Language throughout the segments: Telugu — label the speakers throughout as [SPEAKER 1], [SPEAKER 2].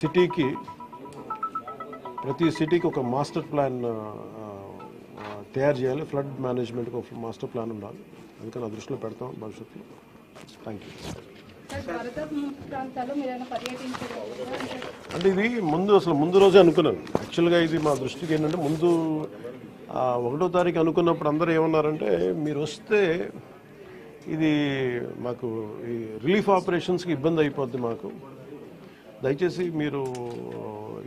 [SPEAKER 1] సిటీకి ప్రతి సిటీకి ఒక మాస్టర్ ప్లాన్ తయారు చేయాలి. ఫ్లడ్ మేనేజ్మెంట్కి ఒక మాస్టర్ ప్లాన్ ఉండాలి. అందుకని ఆ దృష్టిలో పెడతాం భవిష్యత్తులో. Thank you. అంటే ఇది ముందు రోజే అనుకున్నాను. యాక్చువల్గా ఇది మా దృష్టికి ఏంటంటే ముందు 1వ తారీఖు అనుకున్నప్పుడు అందరూ ఏమన్నారంటే మీరు వస్తే ఇది మాకు ఈ రిలీఫ్ ఆపరేషన్స్కి ఇబ్బంది అయిపోద్ది, మాకు దయచేసి మీరు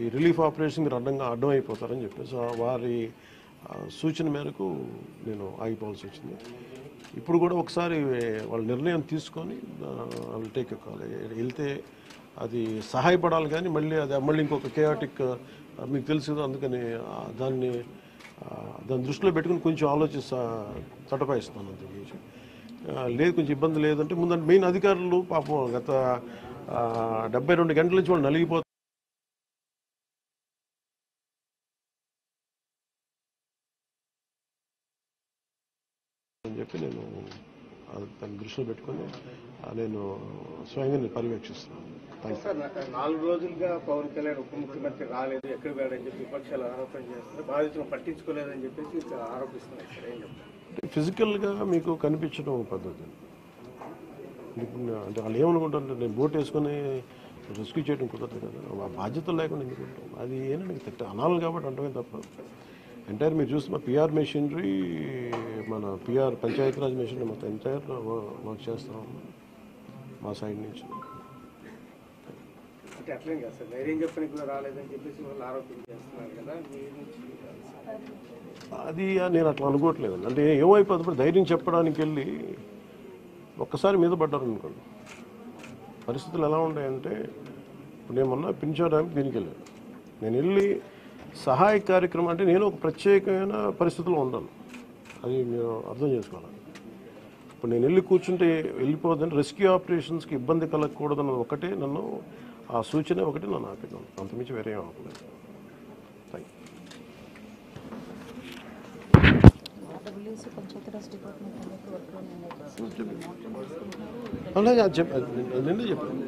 [SPEAKER 1] ఈ రిలీఫ్ ఆపరేషన్ మీరు అడ్డం అయిపోతారని చెప్పేసి వారి సూచన మేరకు నేను ఆగిపోవాల్సి వచ్చింది. ఇప్పుడు కూడా ఒకసారి వాళ్ళ నిర్ణయం తీసుకొని వాళ్ళు టేక్ కాల్ వెళ్తే అది సహాయపడాలి, కానీ మళ్ళీ ఇంకొక కేయాటిక్ మీకు తెలుసు కదా, అందుకని దాన్ని దృష్టిలో పెట్టుకుని కొంచెం తటపాయిస్తాను. అంతకుమించి లేదు, కొంచెం ఇబ్బంది లేదంటే ముందంటే మెయిన్ అధికారులు పాపం గత 72 గంటల నుంచి వాళ్ళు నలిగిపోతారు అని చెప్పి నేను దాన్ని దృష్టిలో పెట్టుకొని నేను స్వయంగా పర్యవేక్షిస్తున్నాను.
[SPEAKER 2] 4 రోజులుగా పవన్ కళ్యాణ్ ఉప ముఖ్యమంత్రి రాలేదు, ఎక్కడ పోయాడని చెప్పి విపక్షాలు ఆరోపణ చేస్తారు. బాధితులను పట్టించుకోలేదని చెప్పేసి ఆరోపిస్తున్నారు. సార్ ఏం చెప్తారు?
[SPEAKER 1] ఫిజికల్గా మీకు కనిపించడం పద్ధతి అంటే వాళ్ళు ఏమనుకుంటారంటే నేను బోట్ వేసుకొని రెస్క్యూ చేయడం కుదరదు కదా, ఆ బాధ్యతలు లేకుండా ఎందుకుంటాం. అది ఏంటంటే అనాలి కాబట్టి అంటమే తప్ప ఎంటైర్ మీరు చూస్తున్న పిఆర్ మెషినరీ, మన పిఆర్ పంచాయతీరాజ్ మెషినరీ మొత్తం ఎంటైర్ వర్క్ చేస్తాం మా సైడ్ నుంచి.
[SPEAKER 2] అంటే అట్లే కదా సార్, ధైర్యం చెప్పడానికి కూడా రాలేదని చెప్పేసి వాళ్ళు ఆరోపణ చేస్తున్నారు కదా,
[SPEAKER 1] అది నేను అట్లా అనుకోవట్లేదు. అంటే ఏమైపోతుంది, ధైర్యం చెప్పడానికి వెళ్ళి ఒక్కసారి మీద పడ్డారు అనుకోండి, పరిస్థితులు ఎలా ఉంటాయంటే ఇప్పుడు నేను మొన్న పింఛా డ్యామ్కి దీనికి వెళ్ళాను. నేను వెళ్ళి సహాయ కార్యక్రమం అంటే నేను ఒక ప్రత్యేకమైన పరిస్థితుల్లో ఉన్నాను, అది మీరు అర్థం చేసుకోవాలి. ఇప్పుడు నేను వెళ్ళి కూర్చుంటే వెళ్ళిపోదని రెస్క్యూ ఆపరేషన్స్కి ఇబ్బంది కలగకూడదన్నది ఒకటే నన్ను, ఆ సూచన ఒకటి నన్ను ఆపినాను, అంతమించి వేరే ఏం అనుకోలేదు. Thank you. అలాగే నిన్నే చెప్పాను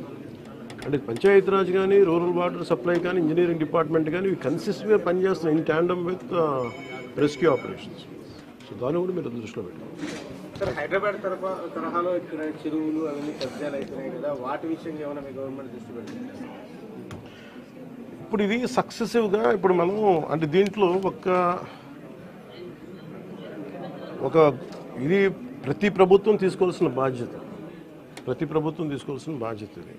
[SPEAKER 1] అంటే పంచాయతీరాజ్ కానీ, రూరల్ వాటర్ సప్లై కానీ, ఇంజనీరింగ్ డిపార్ట్మెంట్ కానీ ఇవి కన్సిస్టెంట్గా పనిచేస్తున్నాయి in tandem with rescue operations. So దాన్ని కూడా మీరు దృష్టిలో పెట్టుకోండి.
[SPEAKER 2] సార్, హైదరాబాద్ తరహాలో ఇక్కడ చెరువులు అవన్నీ కబ్జాలు అవుతున్నాయి కదా, వాటి విషయంగా ఏమైనా మీ గవర్నమెంట్ దృష్టి పెడుతుంది?
[SPEAKER 1] ఇప్పుడు ఇది సక్సెసివ్గా ఇప్పుడు మనం అంటే దీంట్లో ఒక ఇది ప్రతి ప్రభుత్వం తీసుకోవాల్సిన బాధ్యత ఇది.